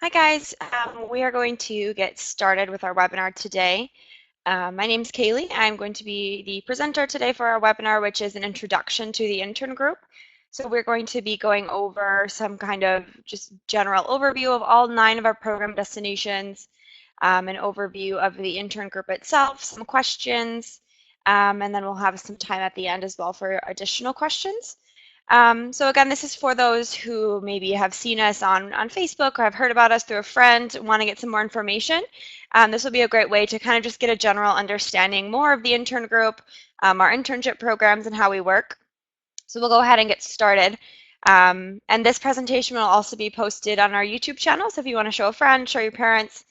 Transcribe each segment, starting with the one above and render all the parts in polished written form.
Hi guys, we are going to get started with our webinar today. My name is Kaylee. I'm going to be the presenter today for our webinar, which is an introduction to the intern group. So we're going to be going over some kind of just general overview of all 9 of our program destinations, an overview of the intern group itself, some questions, and then we'll have some time at the end as well for additional questions. So again, this is for those who maybe have seen us on Facebook or have heard about us through a friend, want to get some more information. This will be a great way to kind of just get a general understanding more of the intern group, our internship programs, and how we work. So we'll go ahead and get started. And this presentation will also be posted on our YouTube channel. So if you want to show a friend, show your parents,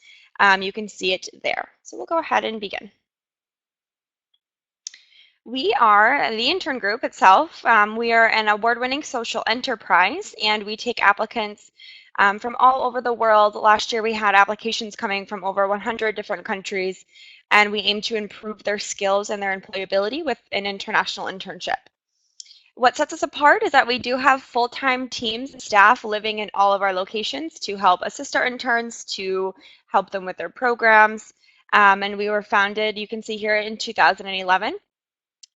you can see it there. So we'll go ahead and begin. We are the intern group itself. We are an award-winning social enterprise, and we take applicants from all over the world. Last year, we had applications coming from over 100 different countries, and we aim to improve their skills and their employability with an international internship. What sets us apart is that we do have full-time teams and staff living in all of our locations to help assist our interns, to help them with their programs. And we were founded, you can see here, in 2011.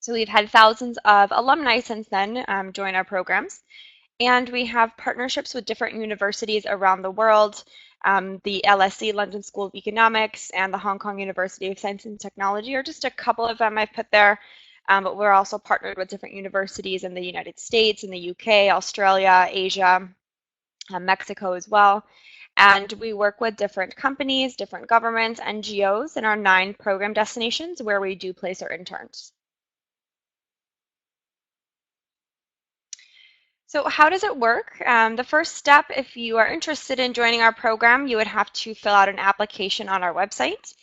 So we've had thousands of alumni since then join our programs. And we have partnerships with different universities around the world, the LSE, London School of Economics, and the Hong Kong University of Science and Technology are just a couple of them I've put there. But we're also partnered with different universities in the United States, in the UK, Australia, Asia, Mexico as well. And we work with different companies, different governments, NGOs in our 9 program destinations where we do place our interns. So how does it work? The first step, if you are interested in joining our program, you would have to fill out an application on our website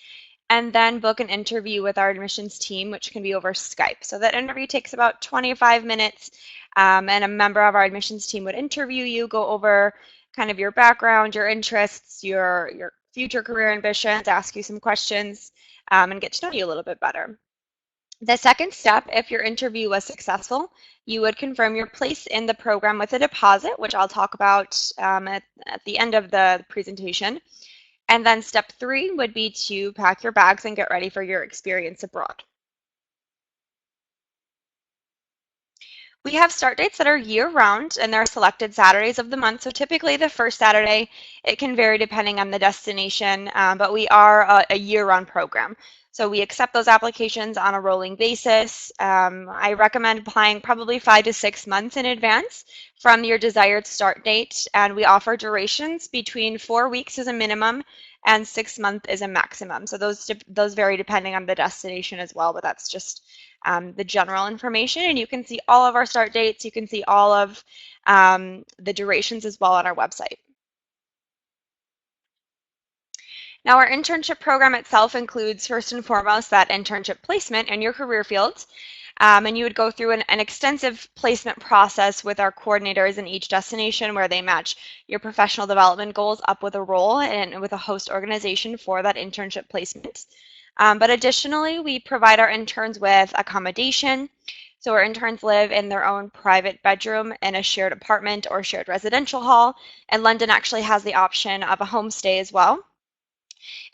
and then book an interview with our admissions team, which can be over Skype. So that interview takes about 25 minutes, and a member of our admissions team would interview you, go over kind of your background, your interests, your future career ambitions, ask you some questions, and get to know you a little bit better. The second step, if your interview was successful, you would confirm your place in the program with a deposit, which I'll talk about at the end of the presentation. And then step 3 would be to pack your bags and get ready for your experience abroad. We have start dates that are year-round, and there are selected Saturdays of the month. So typically the first Saturday, it can vary depending on the destination, but we are a year-round program. So we accept those applications on a rolling basis. I recommend applying probably 5 to 6 months in advance from your desired start date, and we offer durations between 4 weeks as a minimum and 6 months is a maximum. So those vary depending on the destination as well, but that's just the general information. And you can see all of our start dates. You can see all of the durations as well on our website. Now, our internship program itself includes, first and foremost, that internship placement in your career fields. And you would go through an extensive placement process with our coordinators in each destination where they match your professional development goals up with a role and with a host organization for that internship placement. But additionally, we provide our interns with accommodation. So our interns live in their own private bedroom in a shared apartment or shared residential hall. And London actually has the option of a homestay as well.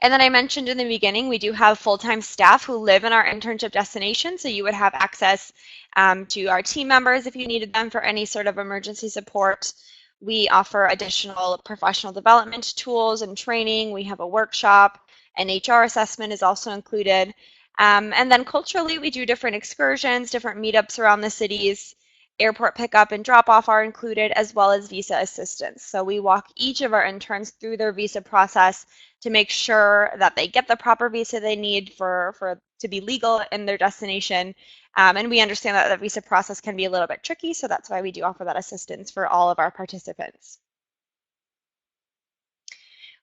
And then I mentioned in the beginning, we do have full-time staff who live in our internship destination. So you would have access to our team members if you needed them for any sort of emergency support. We offer additional professional development tools and training. We have a workshop. An HR assessment is also included. And then culturally, we do different excursions, different meetups around the cities. Airport pickup and drop off are included, as well as visa assistance. So we walk each of our interns through their visa process to make sure that they get the proper visa they need to be legal in their destination. And we understand that the visa process can be a little bit tricky, so that's why we do offer that assistance for all of our participants.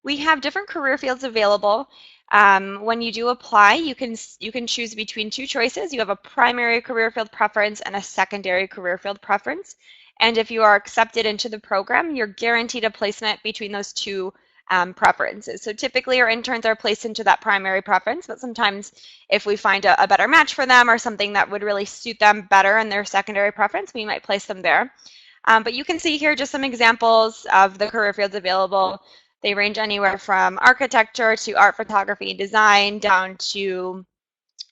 We have different career fields available. When you do apply, you can choose between 2 choices. You have a primary career field preference and a secondary career field preference. And if you are accepted into the program, you're guaranteed a placement between those 2 preferences. So typically our interns are placed into that primary preference, but sometimes if we find a better match for them or something that would really suit them better in their secondary preference, we might place them there. But you can see here just some examples of the career fields available. They range anywhere from architecture to art, photography, and design, down to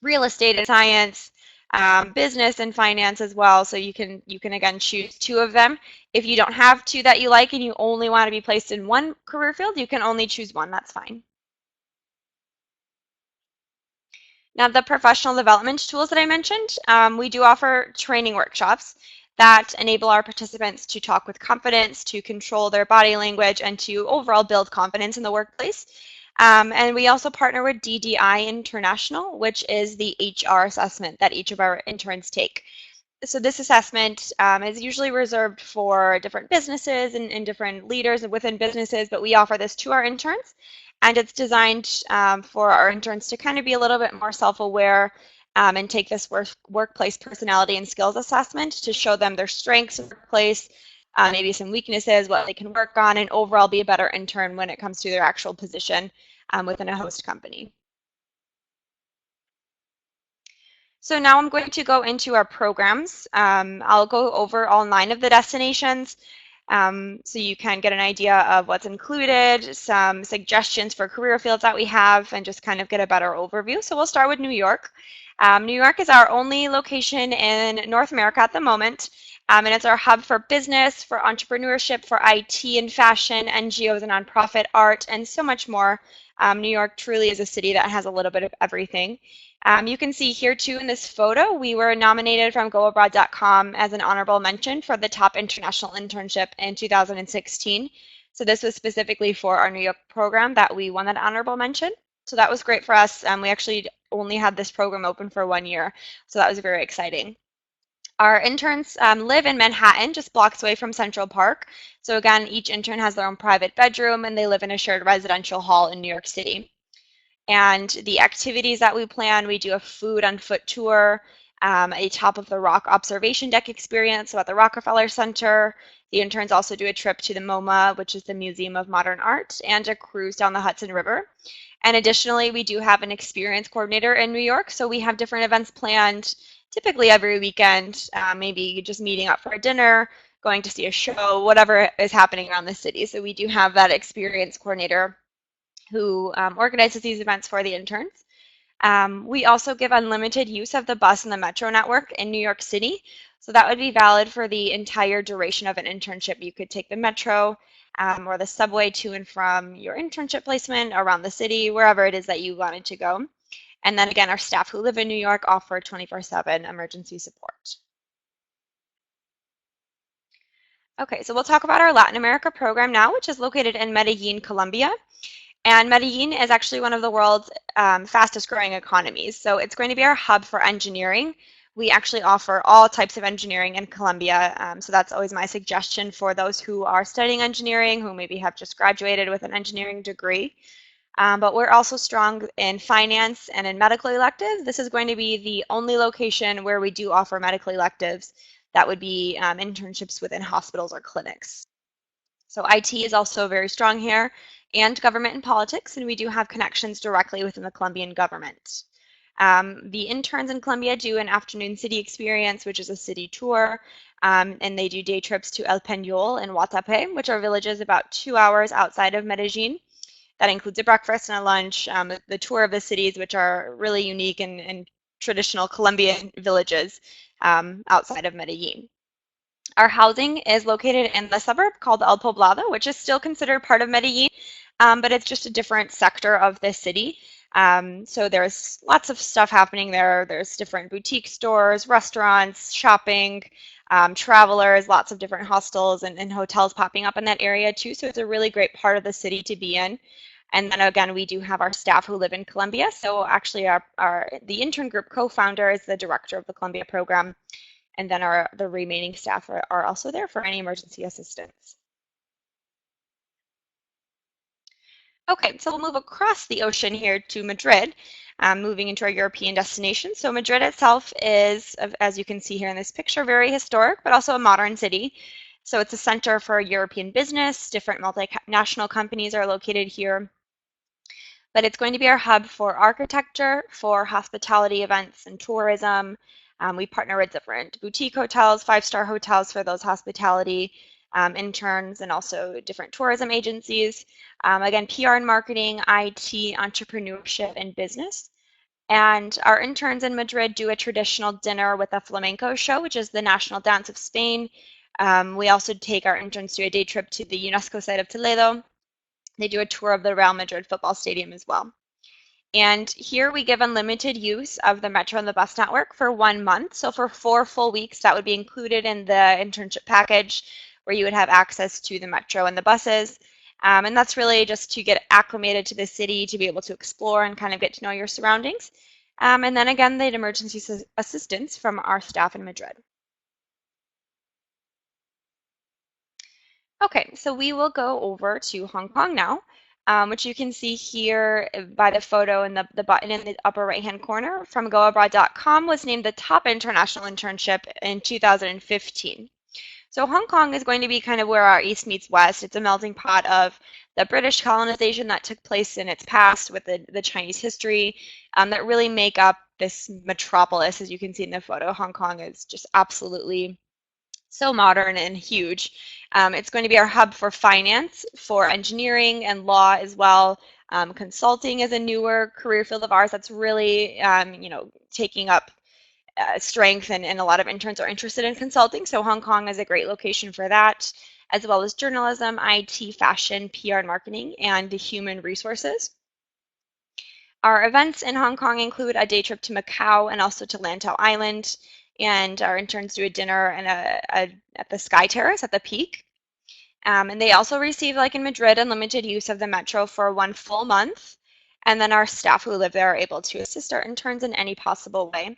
real estate and science, business and finance as well. So you can again choose two of them. If you don't have two that you like and you only want to be placed in one career field, you can only choose one. That's fine. Now, the professional development tools that I mentioned, we do offer training workshops that enable our participants to talk with confidence, to control their body language, and to overall build confidence in the workplace. And we also partner with DDI International, which is the HR assessment that each of our interns take. So this assessment is usually reserved for different businesses and different leaders within businesses, but we offer this to our interns, and it's designed for our interns to kind of be a little bit more self-aware and take this workplace personality and skills assessment to show them their strengths in the workplace, maybe some weaknesses, what they can work on, and overall be a better intern when it comes to their actual position within a host company. So now I'm going to go into our programs. I'll go over all 9 of the destinations so you can get an idea of what's included, some suggestions for career fields that we have, and just kind of get a better overview. So we'll start with New York. New York is our only location in North America at the moment, and it's our hub for business, for entrepreneurship, for IT and fashion, NGOs and nonprofit, art, and so much more. New York truly is a city that has a little bit of everything. You can see here too in this photo, we were nominated from goabroad.com as an honorable mention for the top international internship in 2016. So this was specifically for our New York program that we won that honorable mention. So that was great for us. We actually only had this program open for 1 year. So that was very exciting. Our interns live in Manhattan, just blocks away from Central Park. So again, each intern has their own private bedroom and they live in a shared residential hall in New York City. And the activities that we plan, we do a food on foot tour, a top of the rock observation deck experience at the Rockefeller Center. The interns also do a trip to the MoMA, which is the Museum of Modern Art, and a cruise down the Hudson River. And additionally, we do have an experience coordinator in New York, so we have different events planned typically every weekend, maybe just meeting up for a dinner, going to see a show, whatever is happening around the city. So we do have that experience coordinator who organizes these events for the interns. We also give unlimited use of the bus and the metro network in New York City. So that would be valid for the entire duration of an internship. You could take the metro or the subway to and from your internship placement around the city, wherever it is that you wanted to go. And then again, our staff who live in New York offer 24/7 emergency support. Okay, so we'll talk about our Latin America program now, which is located in Medellin, Colombia. And Medellin is actually one of the world's fastest growing economies. So it's going to be our hub for engineering. We actually offer all types of engineering in Colombia. So that's always my suggestion for those who are studying engineering, who maybe have just graduated with an engineering degree. But we're also strong in finance and in medical electives. This is going to be the only location where we do offer medical electives. That would be internships within hospitals or clinics. So IT is also very strong here, and government and politics, and we do have connections directly within the Colombian government. The interns in Colombia do an afternoon city experience, which is a city tour, and they do day trips to El Peñol and Guatapé, which are villages about 2 hours outside of Medellin. That includes a breakfast and a lunch, the tour of the cities, which are really unique and traditional Colombian villages outside of Medellin. Our housing is located in the suburb called El Poblado, which is still considered part of Medellin, but it's just a different sector of the city. So there's lots of stuff happening there. There's different boutique stores, restaurants, shopping, travelers, lots of different hostels and hotels popping up in that area too. So it's a really great part of the city to be in. And then again, we do have our staff who live in Colombia. So actually the Intern Group co-founder is the director of the Colombia program. And then the remaining staff are also there for any emergency assistance. Okay, so we'll move across the ocean here to Madrid, moving into our European destination. So Madrid itself is, as you can see here in this picture, very historic, but also a modern city. So it's a center for European business. Different multinational companies are located here. But it's going to be our hub for architecture, for hospitality events and tourism. We partner with different boutique hotels, 5-star hotels for those hospitality, interns, and also different tourism agencies. Again, PR and marketing, IT, entrepreneurship, and business. And our interns in Madrid do a traditional dinner with a flamenco show, which is the national dance of Spain. We also take our interns to a day trip to the UNESCO site of Toledo. They do a tour of the Real Madrid football stadium as well. And here we give unlimited use of the metro and the bus network for 1 month. So for 4 full weeks, that would be included in the internship package where you would have access to the metro and the buses. And that's really just to get acclimated to the city, to be able to explore and kind of get to know your surroundings. And then again, the emergency assistance from our staff in Madrid. Okay, so we will go over to Hong Kong now, which you can see here by the photo and the button in the upper right-hand corner. From goabroad.com was named the top international internship in 2015. So Hong Kong is going to be kind of where our East meets West. It's a melting pot of the British colonization that took place in its past with the Chinese history that really make up this metropolis. As you can see in the photo, Hong Kong is just absolutely so modern and huge. It's going to be our hub for finance, for engineering and law as well. Consulting is a newer career field of ours that's really, taking up strength, and a lot of interns are interested in consulting. So Hong Kong is a great location for that, as well as journalism, IT, fashion, PR and marketing, and human resources. Our events in Hong Kong include a day trip to Macau and also to Lantau Island. And our interns do a dinner and at the Sky Terrace at the Peak. And they also receive, like in Madrid, unlimited use of the metro for 1 full month. And then our staff who live there are able to assist our interns in any possible way.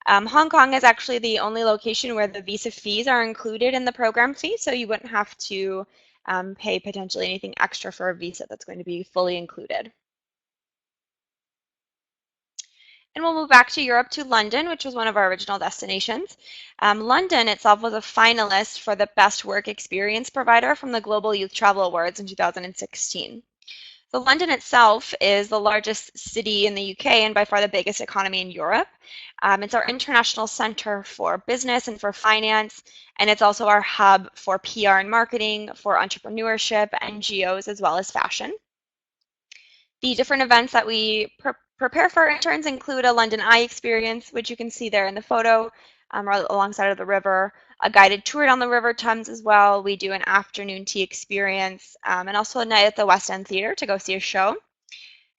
Hong Kong is actually the only location where the visa fees are included in the program fee, so you wouldn't have to pay potentially anything extra for a visa. That's going to be fully included. And we'll move back to Europe to London, which was one of our original destinations. London itself was a finalist for the Best Work Experience Provider from the Global Youth Travel Awards in 2016. So London itself is the largest city in the UK and by far the biggest economy in Europe. It's our international center for business and for finance, and it's also our hub for PR and marketing, for entrepreneurship, NGOs, as well as fashion. The different events that we prepare for our interns include a London Eye experience, which you can see there in the photo, alongside of the river, a guided tour down the River Thames as well. We do an afternoon tea experience, and also a night at the West End Theatre to go see a show.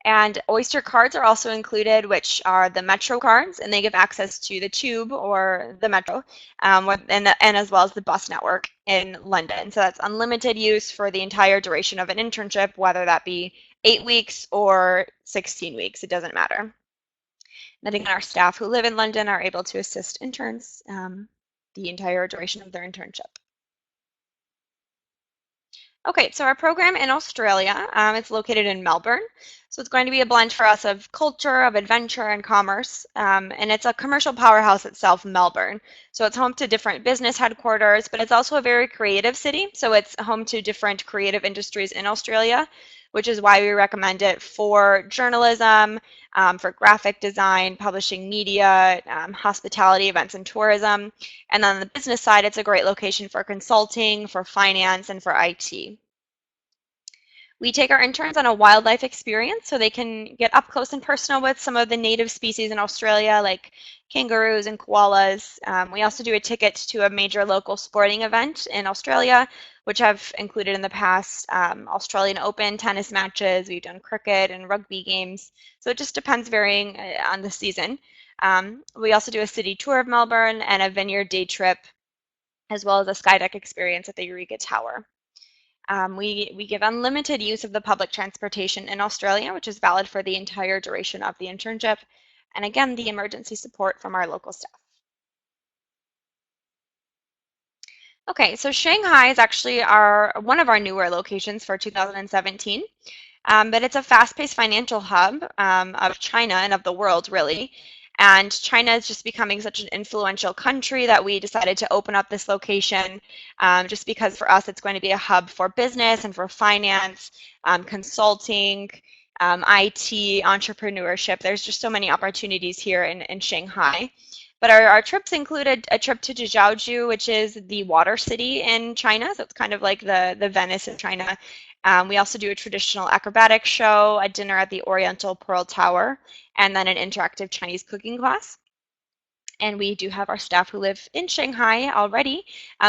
And Oyster cards are also included, which are the Metro cards, and they give access to the Tube or the Metro, and as well as the bus network in London. So that's unlimited use for the entire duration of an internship, whether that be 8 weeks or 16 weeks, it doesn't matter. Then again, our staff who live in London are able to assist interns the entire duration of their internship. Okay, so our program in Australia, it's located in Melbourne. So it's going to be a blend for us of culture, of adventure, and commerce. And it's a commercial powerhouse itself, Melbourne. So it's home to different business headquarters, but it's also a very creative city. So it's home to different creative industries in Australia, which is why we recommend it for journalism, for graphic design, publishing media, hospitality, events, and tourism. And on the business side, it's a great location for consulting, for finance, and for IT. We take our interns on a wildlife experience so they can get up close and personal with some of the native species in Australia, like kangaroos and koalas. We also do a ticket to a major local sporting event in Australia, which have included in the past Australian Open tennis matches. We've done cricket and rugby games. So it just depends varying on the season. We also do a city tour of Melbourne and a vineyard day trip, as well as a skydeck experience at the Eureka Tower. We give unlimited use of the public transportation in Australia, which is valid for the entire duration of the internship. And again, the emergency support from our local staff. Okay, so Shanghai is actually one of our newer locations for 2017, but it's a fast-paced financial hub of China and of the world, really. And China is just becoming such an influential country that we decided to open up this location just because for us it's going to be a hub for business and for finance, consulting, IT, entrepreneurship. There's just so many opportunities here in Shanghai. But our trips included a trip to Zhujiaoju, which is the water city in China. So it's kind of like the Venice of China. We also do a traditional acrobatic show, a dinner at the Oriental Pearl Tower, and then an interactive Chinese cooking class. And we do have our staff who live in Shanghai already.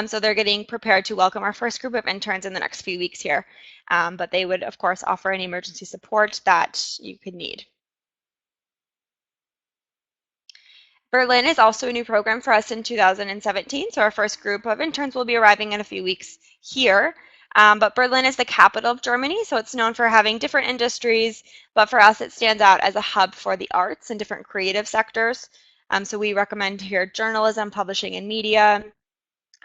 So they're getting prepared to welcome our first group of interns in the next few weeks here. But they would, of course, offer any emergency support that you could need. Berlin is also a new program for us in 2017. So our first group of interns will be arriving in a few weeks here. But Berlin is the capital of Germany, so it's known for having different industries, but for us it stands out as a hub for the arts and different creative sectors. So we recommend here journalism, publishing and media,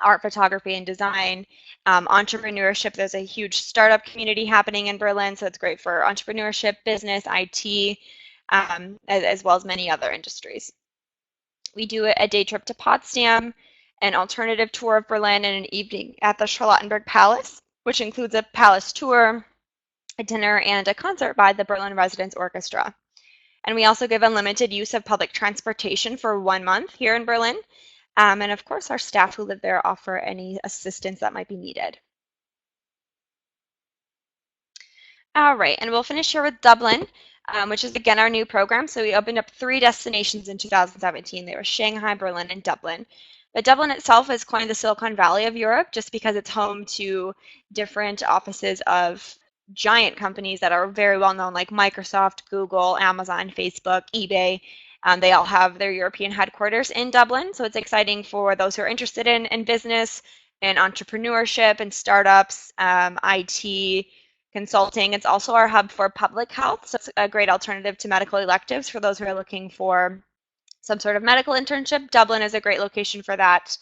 art, photography and design, entrepreneurship. There's a huge startup community happening in Berlin, so it's great for entrepreneurship, business, IT, as well as many other industries. We do a day trip to Potsdam, an alternative tour of Berlin, and an evening at the Charlottenburg Palace, which includes a palace tour, a dinner, and a concert by the Berlin Residence Orchestra. And we also give unlimited use of public transportation for 1 month here in Berlin. And of course, our staff who live there offer any assistance that might be needed. All right, and we'll finish here with Dublin, which is again our new program. So we opened up 3 destinations in 2017. They were Shanghai, Berlin, and Dublin. But Dublin itself is coined the Silicon Valley of Europe just because it's home to different offices of giant companies that are very well known, like Microsoft, Google, Amazon, Facebook, eBay. They all have their European headquarters in Dublin. So it's exciting for those who are interested in business and entrepreneurship and startups, IT, consulting. It's also our hub for public health, so it's a great alternative to medical electives for those who are looking for some sort of medical internship. Dublin is a great location for that.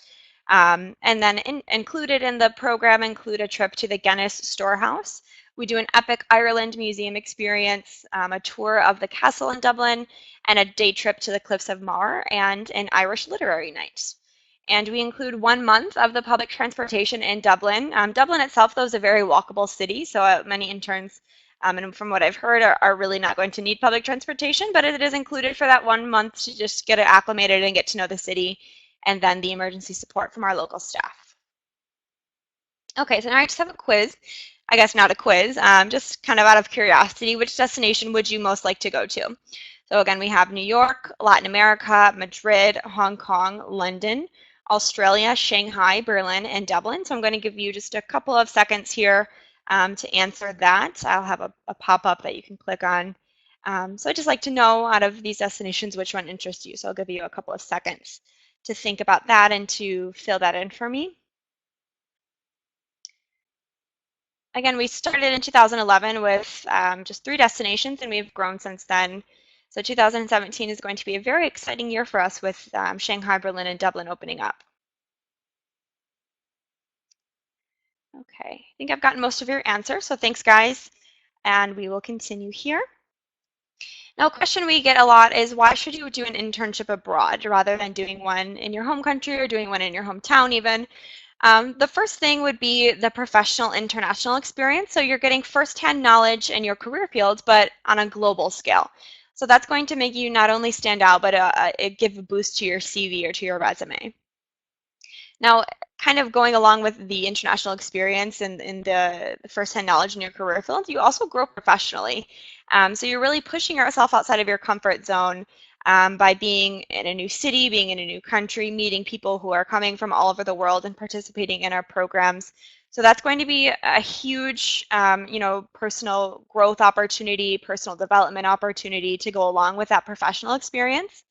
And then included in the program include a trip to the Guinness Storehouse. We do an epic Ireland museum experience, a tour of the castle in Dublin, and a day trip to the Cliffs of Moher, and an Irish literary night. And we include 1 month of the public transportation in Dublin. Dublin itself, though, is a very walkable city, so many interns, and from what I've heard, are really not going to need public transportation, but it is included for that 1 month to just get it acclimated and get to know the city, and then the emergency support from our local staff. Okay, so now I just have a quiz. I guess not a quiz, just kind of out of curiosity, which destination would you most like to go to? So again, we have New York, Latin America, Madrid, Hong Kong, London, Australia, Shanghai, Berlin, and Dublin. So I'm going to give you just a couple of seconds here to answer that. I'll have a pop-up that you can click on. So I'd just like to know out of these destinations which one interests you. So I'll give you a couple of seconds to think about that and to fill that in for me. Again, we started in 2011 with just 3 destinations, and we've grown since then. So 2017 is going to be a very exciting year for us with Shanghai, Berlin, and Dublin opening up. Okay, I think I've gotten most of your answers, so thanks, guys, and we will continue here. Now, a question we get a lot is why should you do an internship abroad rather than doing one in your home country or doing one in your hometown even? The first thing would be the professional international experience. So you're getting firsthand knowledge in your career field, but on a global scale. So that's going to make you not only stand out, but give a boost to your CV or to your resume. Now, kind of going along with the international experience and the firsthand knowledge in your career field, you also grow professionally. So you're really pushing yourself outside of your comfort zone by being in a new city, being in a new country, meeting people who are coming from all over the world and participating in our programs. So that's going to be a huge, personal growth opportunity, personal development opportunity to go along with that professional experience.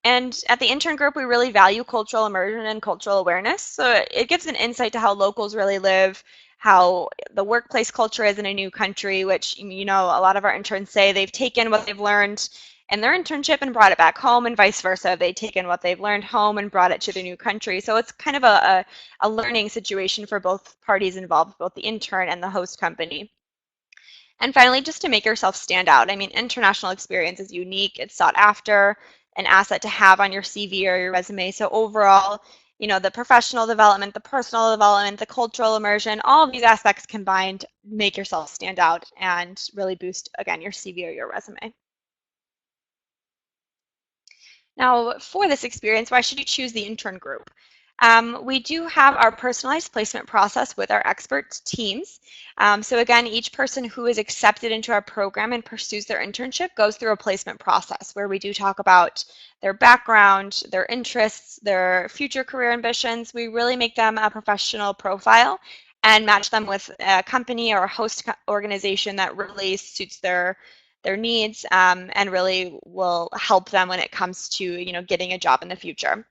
And at the intern group, we really value cultural immersion and cultural awareness. So it gives an insight to how locals really live, how the workplace culture is in a new country, which, a lot of our interns say they've taken what they've learned in their internship and brought it back home, and vice versa. They've taken what they've learned home and brought it to their new country. So it's kind of a learning situation for both parties involved, both the intern and the host company. And finally, just to make yourself stand out. I mean, international experience is unique, it's sought after, an asset to have on your CV or your resume. So overall, the professional development, the personal development, the cultural immersion, all of these aspects combined make yourself stand out and really boost, again, your CV or your resume. Now, for this experience, why should you choose the intern group? We do have our personalized placement process with our expert teams. So again, each person who is accepted into our program and pursues their internship goes through a placement process where we do talk about their background, their interests, their future career ambitions. We really make them a professional profile and match them with a company or a host organization that really suits their needs, and really will help them when it comes to getting a job in the future.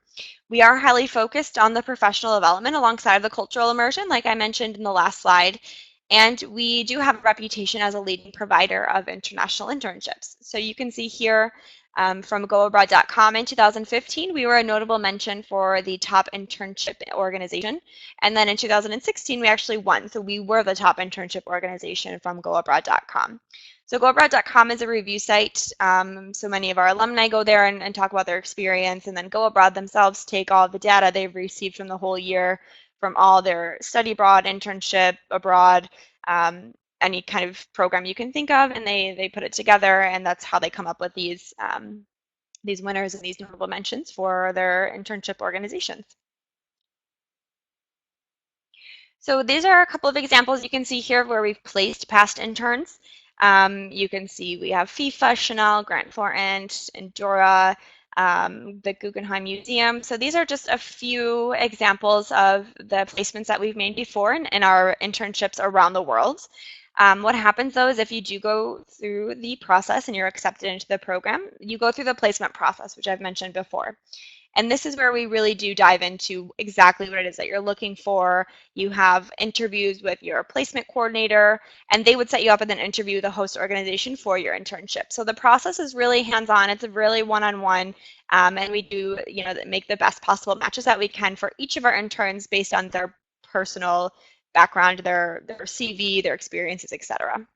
We are highly focused on the professional development alongside the cultural immersion, like I mentioned in the last slide. And we do have a reputation as a leading provider of international internships. So you can see here from goabroad.com in 2015, we were a notable mention for the top internship organization. And then in 2016, we actually won. So we were the top internship organization from goabroad.com. So goabroad.com is a review site. So many of our alumni go there and talk about their experience, and then Go Abroad themselves take all the data they've received from the whole year, from all their study abroad, internship abroad, any kind of program you can think of, and they put it together, and that's how they come up with these winners and these notable mentions for their internship organizations. So these are a couple of examples you can see here where we've placed past interns. You can see we have FIFA, Chanel, Grant Thornton, Endora, the Guggenheim Museum. So these are just a few examples of the placements that we've made before in our internships around the world. What happens though is if you do go through the process and you're accepted into the program, you go through the placement process, which I've mentioned before. And this is where we really do dive into exactly what it is that you're looking for. You have interviews with your placement coordinator, and they would set you up with an interview with the host organization for your internship. So the process is really hands-on. It's a really one-on-one, and we do, make the best possible matches that we can for each of our interns based on their personal background, their CV, their experiences, etc.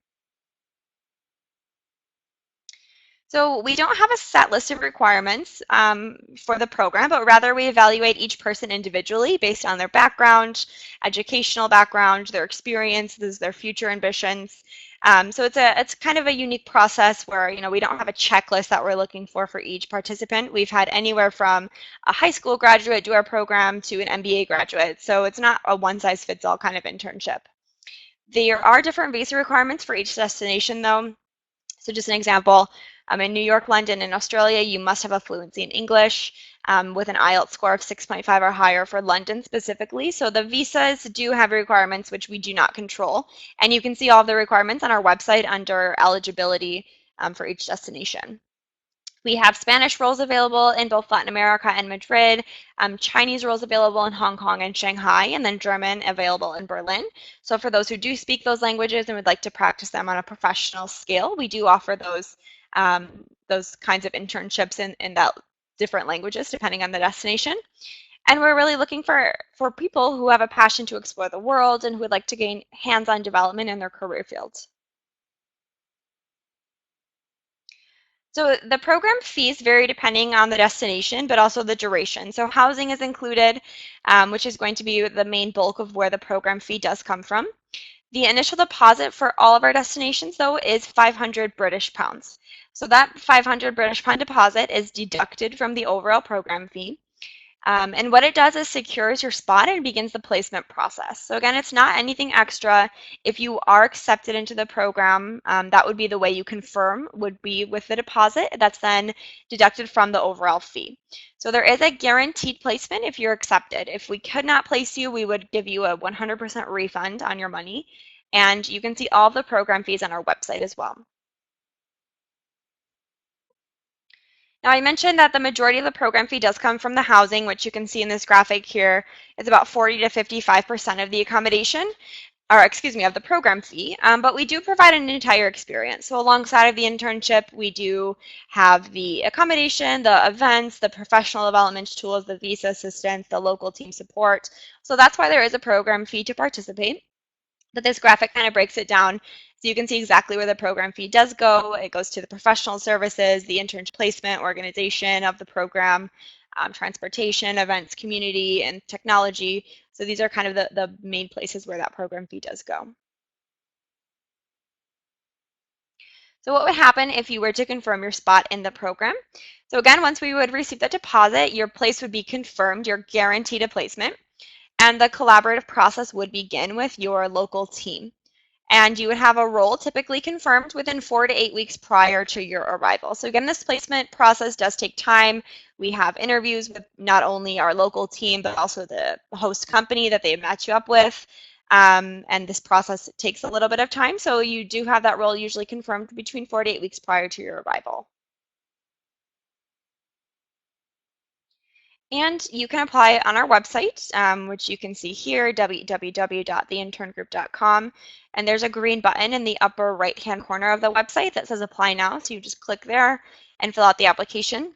So we don't have a set list of requirements for the program, but rather we evaluate each person individually based on their background, educational background, their experiences, their future ambitions. So it's kind of a unique process where we don't have a checklist that we're looking for each participant. We've had anywhere from a high school graduate do our program to an MBA graduate. So it's not a one-size-fits-all kind of internship. There are different visa requirements for each destination, though. So just an example, in New York, London, and Australia, you must have a fluency in English with an IELTS score of 6.5 or higher for London specifically. So the visas do have requirements which we do not control. And you can see all the requirements on our website under eligibility for each destination. We have Spanish roles available in both Latin America and Madrid, Chinese roles available in Hong Kong and Shanghai, and then German available in Berlin. So for those who do speak those languages and would like to practice them on a professional scale, we do offer those kinds of internships in that different languages depending on the destination. And we're really looking for people who have a passion to explore the world and who would like to gain hands-on development in their career fields. So the program fees vary depending on the destination, but also the duration. So housing is included, which is going to be the main bulk of where the program fee does come from. The initial deposit for all of our destinations, though, is 500 British pounds. So that 500 British pound deposit is deducted from the overall program fee. And what it does is secures your spot and begins the placement process. So again, it's not anything extra. If you are accepted into the program, that would be the way you confirm, would be with the deposit that's then deducted from the overall fee. So there is a guaranteed placement if you're accepted. If we could not place you, we would give you a 100% refund on your money. And you can see all the program fees on our website as well. Now, I mentioned that the majority of the program fee does come from the housing, which you can see in this graphic here. It's about 40 to 55% of the accommodation, or excuse me, of the program fee. But we do provide an entire experience. So alongside of the internship, we do have the accommodation, the events, the professional development tools, the visa assistance, the local team support. So that's why there is a program fee to participate. But this graphic kind of breaks it down so you can see exactly where the program fee does go. It goes to the professional services, the internship placement, organization of the program, transportation, events, community, and technology. So these are kind of the main places where that program fee does go. So what would happen if you were to confirm your spot in the program? So again, once we would receive the deposit, your place would be confirmed, you're guaranteed a placement, and the collaborative process would begin with your local team. And you would have a role typically confirmed within 4 to 8 weeks prior to your arrival. So again, this placement process does take time. We have interviews with not only our local team, but also the host company that they match you up with. And this process takes a little bit of time. So you do have that role usually confirmed between 4 to 8 weeks prior to your arrival. And you can apply on our website, which you can see here, www.theinterngroup.com. And there's a green button in the upper right-hand corner of the website that says Apply Now. So you just click there and fill out the application.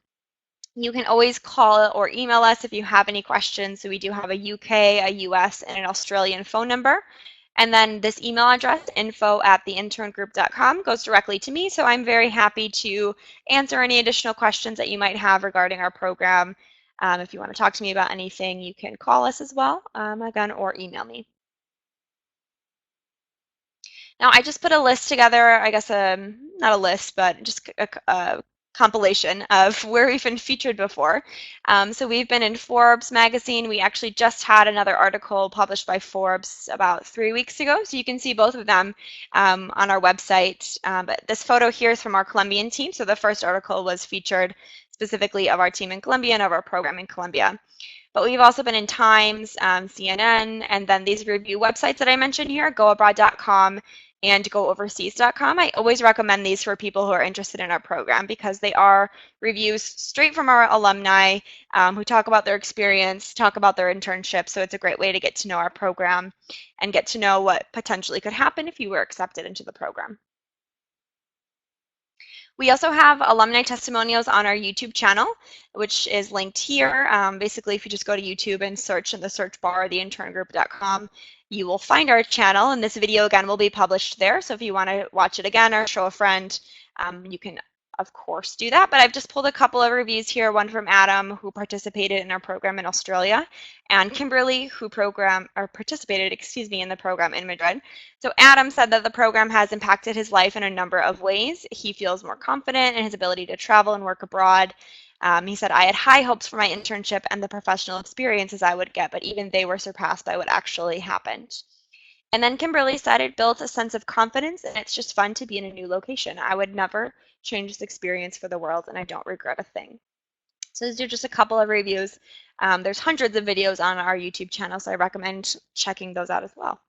You can always call or email us if you have any questions. So we do have a UK, a US, and an Australian phone number. And then this email address, info@theinterngroup.com, goes directly to me. So I'm very happy to answer any additional questions that you might have regarding our program. If you want to talk to me about anything, you can call us as well, again, or email me. Now, I just put a list together, I guess not a list, but just a compilation of where we've been featured before. So we've been in Forbes magazine. We actually just had another article published by Forbes about 3 weeks ago. So you can see both of them on our website. But this photo here is from our Colombian team. So the first article was featured specifically of our team in Colombia and of our program in Colombia. But we've also been in Times, CNN, and then these review websites that I mentioned here, goabroad.com and gooverseas.com. I always recommend these for people who are interested in our program because they are reviews straight from our alumni who talk about their experience, talk about their internship. So it's a great way to get to know our program and get to know what potentially could happen if you were accepted into the program. We also have alumni testimonials on our YouTube channel, which is linked here. Basically, if you just go to YouTube and search in the search bar, theinterngroup.com, you will find our channel, and this video again will be published there. So if you want to watch it again or show a friend, you can of course do that. But I've just pulled a couple of reviews here, one from Adam, who participated in our program in Australia, and Kimberly, who participated, in the program in Madrid. So Adam said that the program has impacted his life in a number of ways. He feels more confident in his ability to travel and work abroad. He said, I had high hopes for my internship and the professional experiences I would get, but even they were surpassed by what actually happened. And then Kimberly said it built a sense of confidence and it's just fun to be in a new location. I would never change this experience for the world and I don't regret a thing. So these are just a couple of reviews. There's hundreds of videos on our YouTube channel, so I recommend checking those out as well.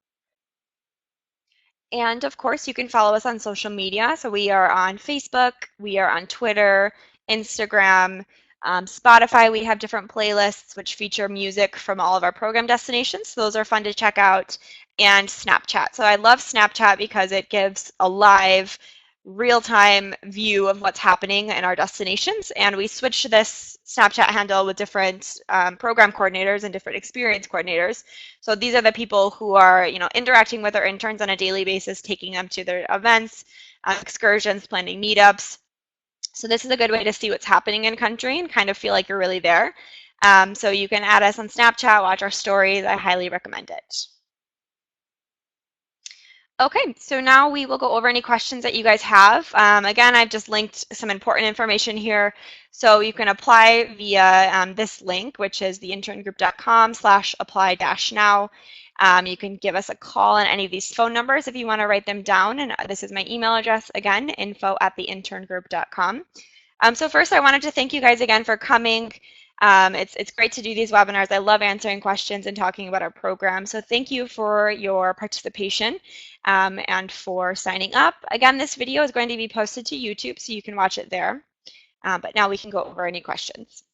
And of course, you can follow us on social media. So we are on Facebook, we are on Twitter, Instagram, Spotify. We have different playlists which feature music from all of our program destinations. So those are fun to check out. And Snapchat. So I love Snapchat because it gives a live, real-time view of what's happening in our destinations. And we switch to this Snapchat handle with different program coordinators and different experience coordinators. So these are the people who are, interacting with our interns on a daily basis, taking them to their events, excursions, planning meetups. So this is a good way to see what's happening in country and kind of feel like you're really there. So you can add us on Snapchat, watch our stories. I highly recommend it. Okay, so now we will go over any questions that you guys have. Again, I've just linked some important information here. So you can apply via this link, which is theinterngroup.com/apply-now. You can give us a call on any of these phone numbers if you want to write them down. And this is my email address, again, info@theinterngroup.com. So first, I wanted to thank you guys again for coming. It's great to do these webinars. I love answering questions and talking about our program. So thank you for your participation and for signing up. Again, this video is going to be posted to YouTube, so you can watch it there. But now we can go over any questions.